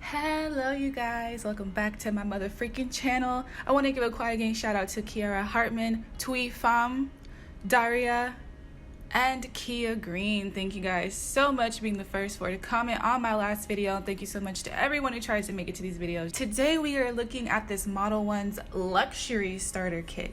Hello you guys, welcome back to my mother freaking channel. I want to give a quiet game shout out to Kiara Hartman, Tui Pham, Daria, and Kia Green. Thank you guys so much for being the first to comment on my last video. Thank you so much to everyone who tries to make it to these videos. Today we are looking at this ModelOnes luxury starter kit.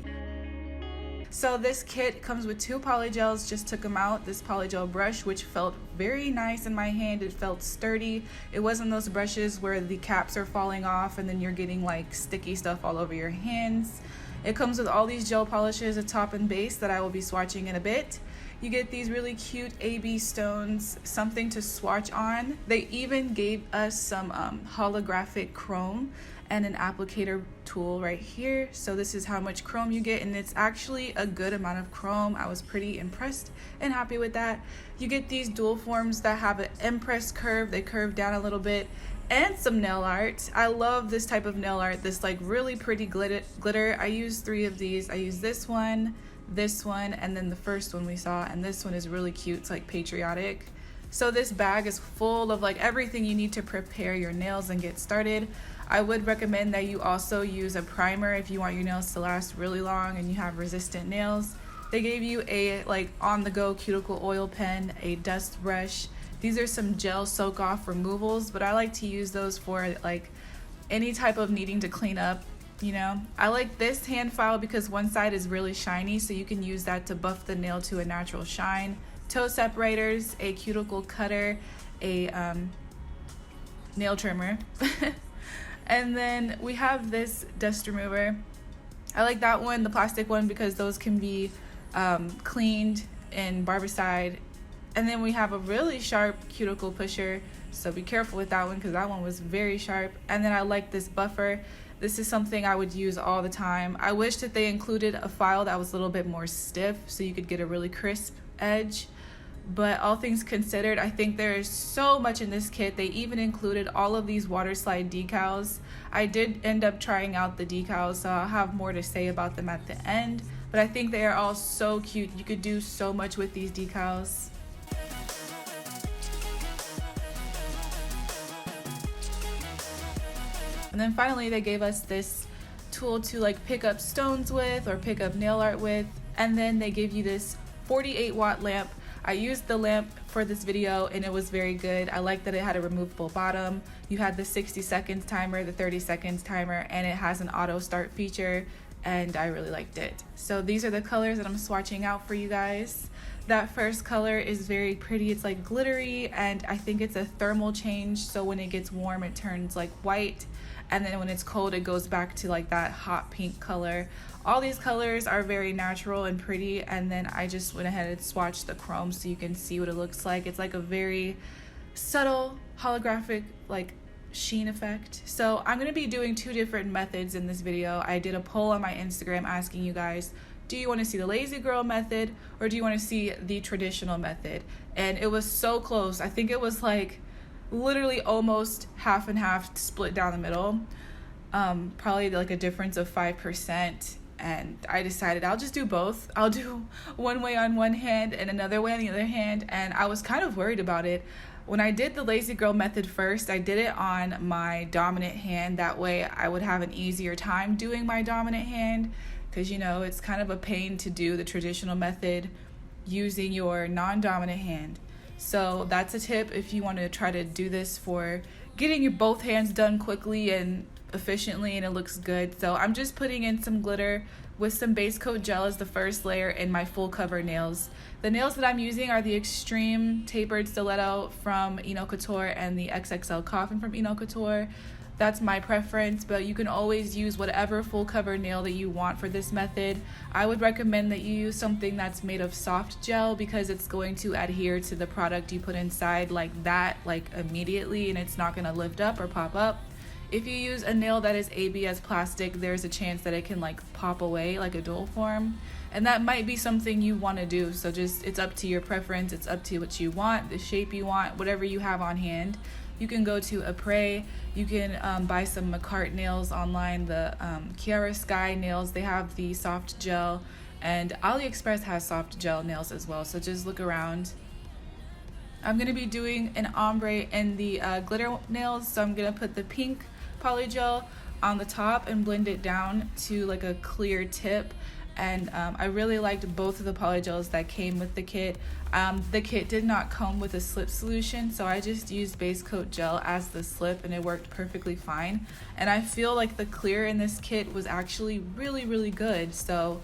So this kit comes with two polygels, just took them out. This polygel brush, which felt very nice in my hand. It felt sturdy. It wasn't those brushes where the caps are falling off and then you're getting like sticky stuff all over your hands. It comes with all these gel polishes, a top and base that I will be swatching in a bit. You get these really cute AB stones, something to swatch on. They even gave us some holographic chrome and an applicator tool right here. So this is how much chrome you get, and it's actually a good amount of chrome. I was pretty impressed and happy with that. You get these dual forms that have an impress curve. They curve down a little bit, and some nail art. I love this type of nail art, this like really pretty glitter. I use 3 of these. I use this one, and then the first one we saw, and this one is really cute. It's like patriotic. So this bag is full of like everything you need to prepare your nails and get started. I would recommend that you also use a primer if you want your nails to last really long and you have resistant nails. They gave you a like on-the-go cuticle oil pen, a dust brush. These are some gel soak off removals, but I like to use those for like any type of needing to clean up, you know. I like this hand file because one side is really shiny, so you can use that to buff the nail to a natural shine. Toe separators, a cuticle cutter, a nail trimmer. And then we have this dust remover. I like that one, the plastic one, because those can be cleaned in barbicide. And then we have a really sharp cuticle pusher, so be careful with that one because that one was very sharp. And then I like this buffer. This is something I would use all the time. I wish that they included a file that was a little bit more stiff so you could get a really crisp edge. But all things considered, I think there is so much in this kit. They even included all of these Waterslide decals. I did end up trying out the decals, so I'll have more to say about them at the end. But I think they are all so cute. You could do so much with these decals. And then finally, they gave us this tool to like pick up stones with or pick up nail art with. And then they give you this 48-watt lamp. I used the lamp for this video and it was very good. I like that it had a removable bottom. You had the 60 seconds timer, the 30 seconds timer, and it has an auto start feature, and I really liked it. So these are the colors that I'm swatching out for you guys. That first color is very pretty. It's like glittery, and I think it's a thermal change, so when it gets warm it turns like white, and then when it's cold it goes back to like that hot pink color. All these colors are very natural and pretty, and then I just went ahead and swatched the chrome so you can see what it looks like. It's like a very subtle holographic like sheen effect. So I'm going to be doing 2 different methods in this video. I did a poll on my Instagram asking you guys, do you want to see the lazy girl method or do you want to see the traditional method? And it was so close. I think it was like literally almost half and half split down the middle. Probably like a difference of 5%. And I decided I'll just do both. I'll do one way on one hand and another way on the other hand. And I was kind of worried about it. When I did the lazy girl method first, I did it on my dominant hand. That way I would have an easier time doing my dominant hand, because you know it's kind of a pain to do the traditional method using your non-dominant hand. So that's a tip if you want to try to do this for getting your both hands done quickly and efficiently and it looks good. So I'm just putting in some glitter with some base coat gel as the first layer in my full cover nails. The nails that I'm using are the Extreme Tapered Stiletto from Enail Couture and the XXL Coffin from Enail Couture. That's my preference, but you can always use whatever full cover nail that you want for this method. I would recommend that you use something that's made of soft gel because it's going to adhere to the product you put inside like that, like immediately, and it's not going to lift up or pop up. If you use a nail that is ABS plastic, there's a chance that it can like pop away like a dual form, and that might be something you want to do. So just, it's up to your preference, it's up to what you want, the shape you want, whatever you have on hand. You can go to Apres, you can buy some Makartt nails online, the Kiara Sky nails, they have the soft gel, and AliExpress has soft gel nails as well, so just look around. I'm going to be doing an ombre in the glitter nails, so I'm going to put the pink polygel on the top and blend it down to like a clear tip. And I really liked both of the polygels that came with the kit. The kit did not come with a slip solution, so I just used base coat gel as the slip and it worked perfectly fine. And I feel like the clear in this kit was actually really good, so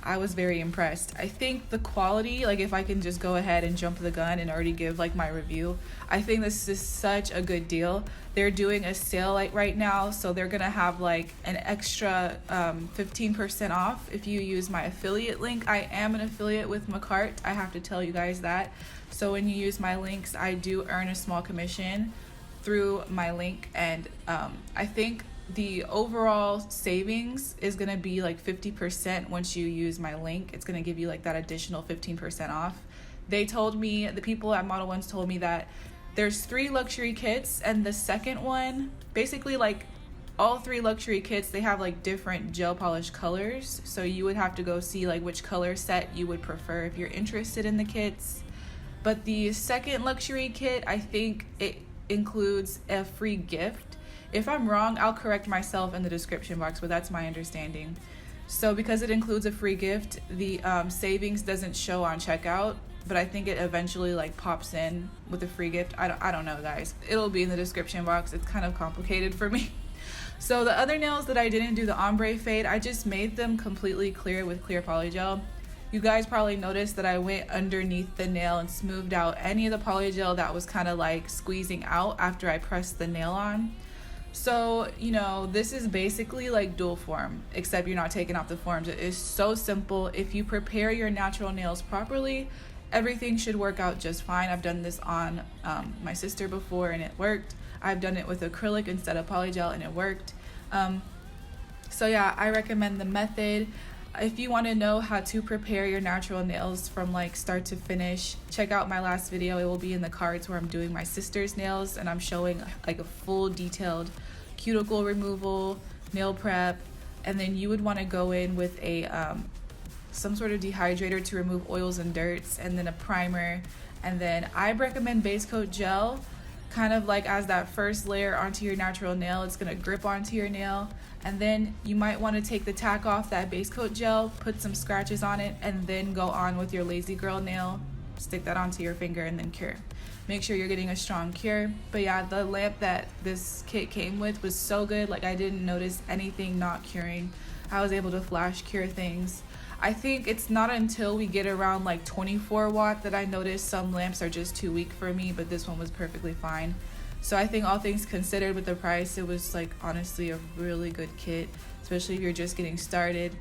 I was very impressed. I think the quality, like if I can just go ahead and jump the gun and already give like my review, I think this is such a good deal. They're doing a sale like right now, so they're gonna have like an extra 15% off if you use my affiliate link. I am an affiliate with Makartt, I have to tell you guys that. So when you use my links, I do earn a small commission through my link, and I think the overall savings is gonna be like 50% once you use my link. It's gonna give you like that additional 15% off. They told me, the people at ModelOnes told me that there's 3 luxury kits, and the second one, basically like all 3 luxury kits, they have like different gel polish colors. So you would have to go see like which color set you would prefer if you're interested in the kits. But the second luxury kit, I think it includes a free gift. If I'm wrong, I'll correct myself in the description box, but that's my understanding. So because it includes a free gift, the savings doesn't show on checkout, but I think it eventually like pops in with a free gift. I don't know, guys. It'll be in the description box. It's kind of complicated for me. So the other nails that I didn't do the ombre fade, I just made them completely clear with clear polygel. You guys probably noticed that I went underneath the nail and smoothed out any of the polygel that was kind of like squeezing out after I pressed the nail on. So, you know, this is basically like dual form, except you're not taking off the forms. It is so simple. If you prepare your natural nails properly, everything should work out just fine. I've done this on my sister before and it worked. I've done it with acrylic instead of polygel and it worked. So yeah, I recommend the method. If you want to know how to prepare your natural nails from like start to finish, check out my last video. It will be in the cards where I'm doing my sister's nails and I'm showing like a full detailed cuticle removal, nail prep, and then you would want to go in with a some sort of dehydrator to remove oils and dirts, and then a primer, and then I recommend base coat gel kind of like as that first layer onto your natural nail. It's going to grip onto your nail, and then you might want to take the tack off that base coat gel, put some scratches on it, and then go on with your lazy girl nail, stick that onto your finger, and then cure. Make sure you're getting a strong cure. But yeah, the lamp that this kit came with was so good. Like I didn't notice anything not curing. I was able to flash cure things. I think it's not until we get around like 24 watt that I notice some lamps are just too weak for me, but this one was perfectly fine. So I think all things considered with the price, it was like honestly a really good kit, especially if you're just getting started.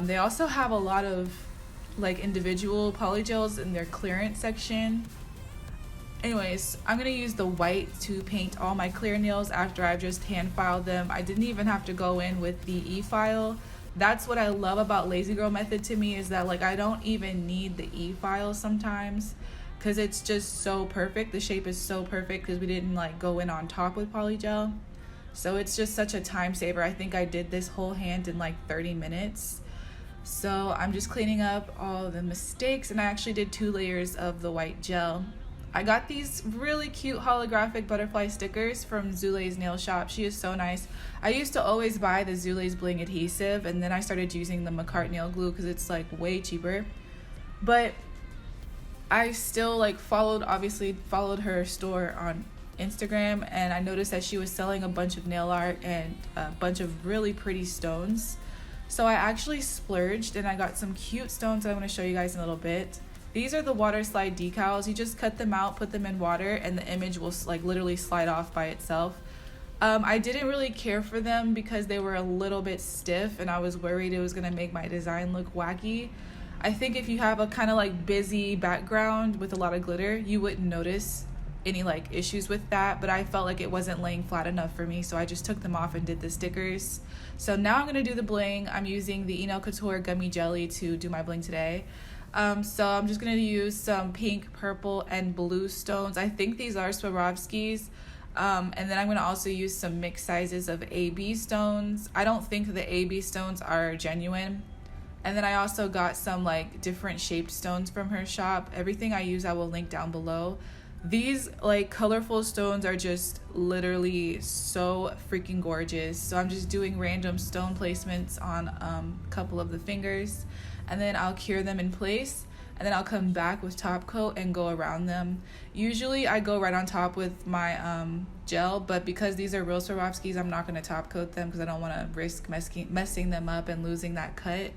They also have a lot of like individual polygels in their clearance section. Anyways, I'm gonna use the white to paint all my clear nails after I've just hand filed them. I didn't even have to go in with the e-file. That's what I love about lazy girl method to me, is that like I don't even need the e-file sometimes because it's just so perfect. The shape is so perfect because we didn't like go in on top with polygel. So it's just such a time saver. I think I did this whole hand in like 30 minutes. So I'm just cleaning up all the mistakes, and I actually did 2 layers of the white gel. I got these really cute holographic butterfly stickers from ZULAYS nail shop. She is so nice. I used to always buy the ZULAYS Bling adhesive, and then I started using the Makartt nail glue because it's like way cheaper. But I still like obviously followed her store on Instagram, and I noticed that she was selling a bunch of nail art and a bunch of really pretty stones. So I actually splurged and I got some cute stones that I'm going to show you guys in a little bit. These are the Waterslide Decals. You just cut them out, put them in water, and the image will like literally slide off by itself. I didn't really care for them because they were a little bit stiff and I was worried it was going to make my design look wacky. I think if you have a kind of like busy background with a lot of glitter, you wouldn't notice any like issues with that, but I felt like it wasn't laying flat enough for me, so I just took them off and did the stickers. So now I'm going to do the bling. I'm using the Enail Couture Gummy Jelly to do my bling today. So I'm just going to use some pink, purple, and blue stones. I think these are Swarovskis. And then I'm going to also use some mixed sizes of AB stones. I don't think the AB stones are genuine. And then I also got some like different shaped stones from her shop. Everything I use I will link down below. These like colorful stones are just literally so freaking gorgeous. So I'm just doing random stone placements on a couple of the fingers, and then I'll cure them in place, and then I'll come back with top coat and go around them. Usually I go right on top with my gel, but because these are real Swarovskis, I'm not going to top coat them because I don't want to risk messing them up and losing that cut.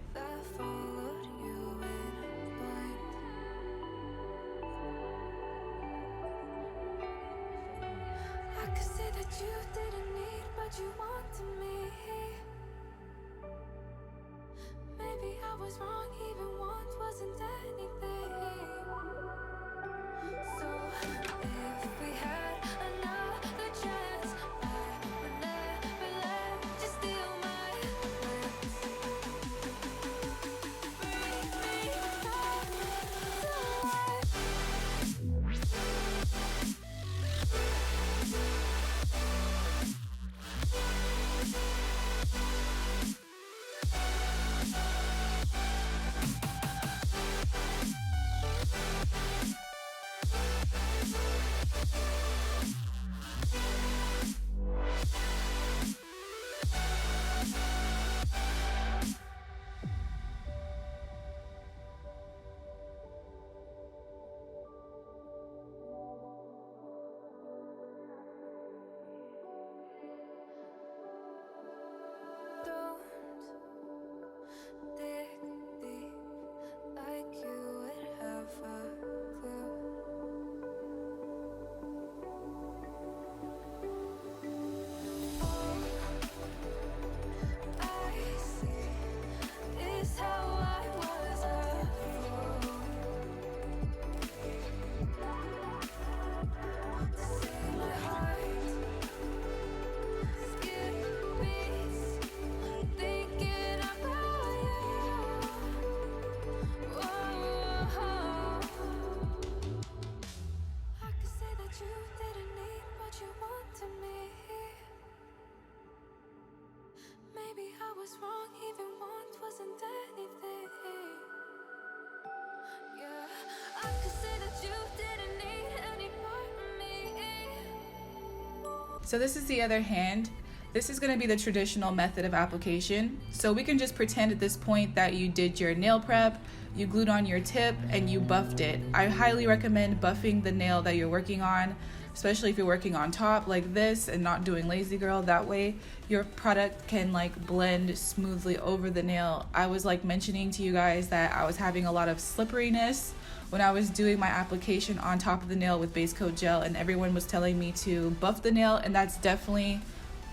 So this is the other hand. This is going to be the traditional method of application. So we can just pretend at this point that you did your nail prep, you glued on your tip, and you buffed it. I highly recommend buffing the nail that you're working on, especially if you're working on top like this and not doing lazy girl. That way your product can like blend smoothly over the nail. I was like mentioning to you guys that I was having a lot of slipperiness when I was doing my application on top of the nail with base coat gel, and everyone was telling me to buff the nail, and that's definitely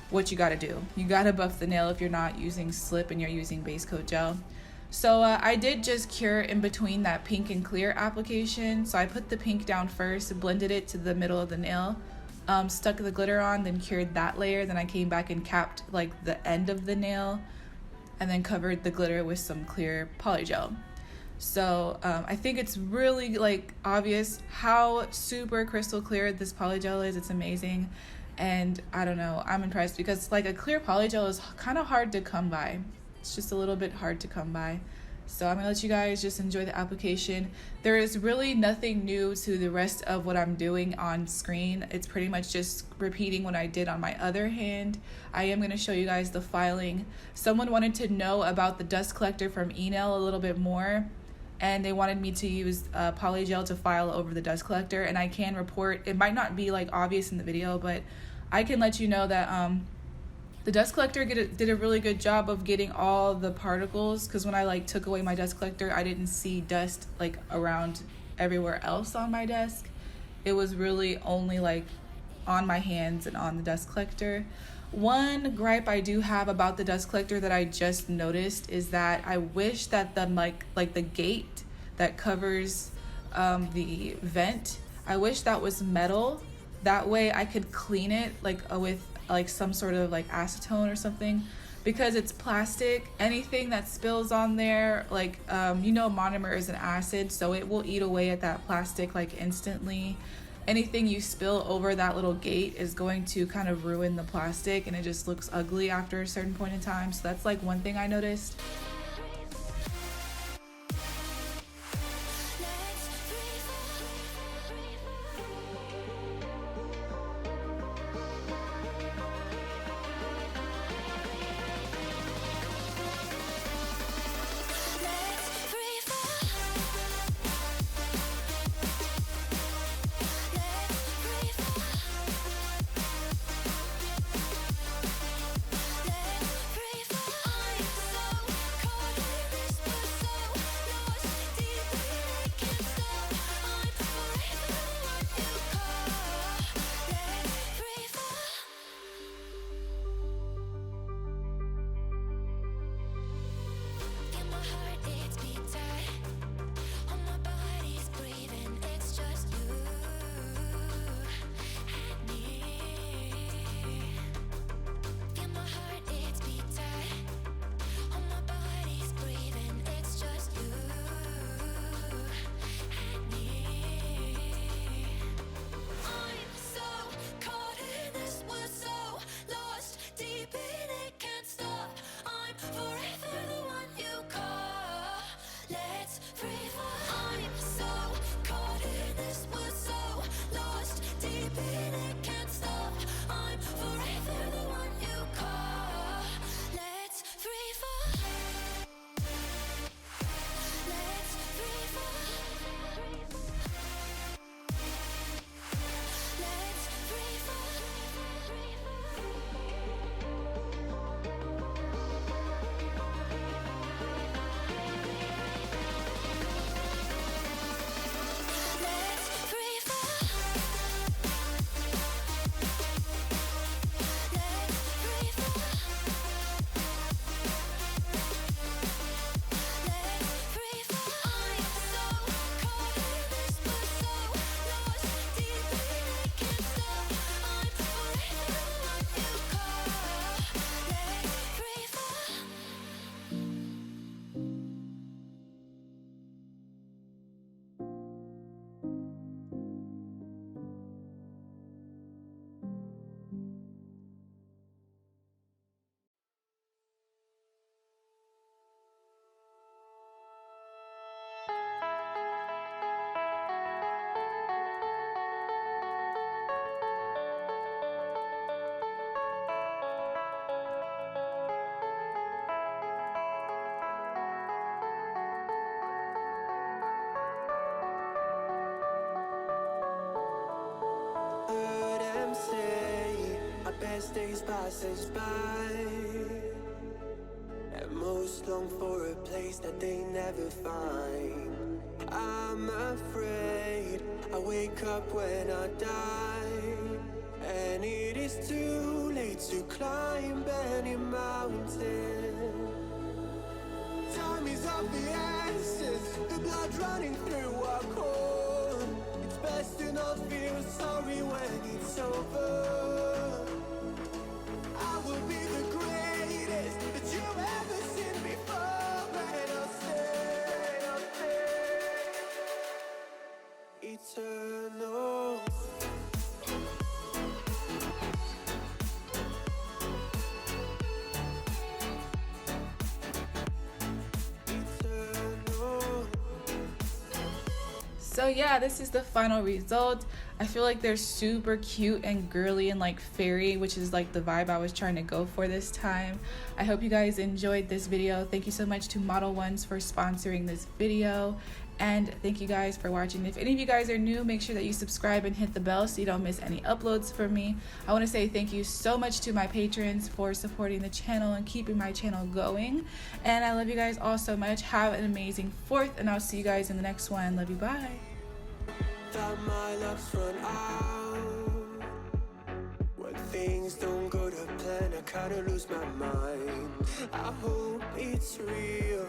what you gotta do. You gotta buff the nail if you're not using slip and you're using base coat gel. So I did just cure in between that pink and clear application. So I put the pink down first, blended it to the middle of the nail, stuck the glitter on, then cured that layer. Then I came back and capped like the end of the nail, and then covered the glitter with some clear polygel. So I think it's really like obvious how super crystal clear this polygel is. It's amazing. And I don't know, I'm impressed because like a clear polygel is kind of hard to come by. It's just a little bit hard to come by. So I'm gonna let you guys just enjoy the application. There is really nothing new to the rest of what I'm doing on screen. It's pretty much just repeating what I did on my other hand. I am gonna show you guys the filing. Someone wanted to know about the dust collector from Enail a little bit more, and they wanted me to use polygel to file over the dust collector, and I can report, it might not be like obvious in the video, but I can let you know that the dust collector did a really good job of getting all the particles, because when I like took away my dust collector, I didn't see dust like around everywhere else on my desk. It was really only like on my hands and on the dust collector. One gripe I do have about the dust collector that I just noticed is that I wish that the like the gate that covers the vent, I wish that was metal. That way I could clean it like with like some sort of like acetone or something, because it's plastic. Anything that spills on there, like you know, monomer is an acid, so it will eat away at that plastic like instantly. Anything you spill over that little gate is going to kind of ruin the plastic, and it just looks ugly after a certain point in time. So that's like one thing I noticed. as days passes by, and most long for a place that they never find. I'm afraid I wake up when I die, and it is too late to climb any mountain. Time is of the essence, the blood running through our core. It's best to not feel sorry when it's over. I will be the greatest that you've ever seen before, and I'll stay eternal. So yeah, this is the final result. I feel like they're super cute and girly and like fairy, which is like the vibe I was trying to go for this time. I hope you guys enjoyed this video. Thank you so much to ModelOnes for sponsoring this video, and thank you guys for watching. If any of you guys are new, make sure that you subscribe and hit the bell so you don't miss any uploads from me. I want to say thank you so much to my patrons for supporting the channel and keeping my channel going, and I love you guys all so much. Have an amazing 4th, and I'll see you guys in the next one. Love you, bye. That my luck's run out. When things don't go to plan, I kinda lose my mind. I hope it's real,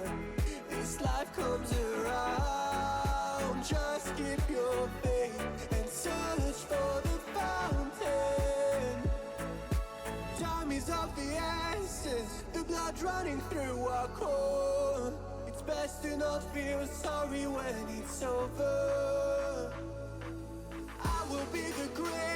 this life comes around. Just keep your faith and search for the fountain. Time is of the essence, the blood running through our core. It's best to not feel sorry when it's over. I will be the greatest.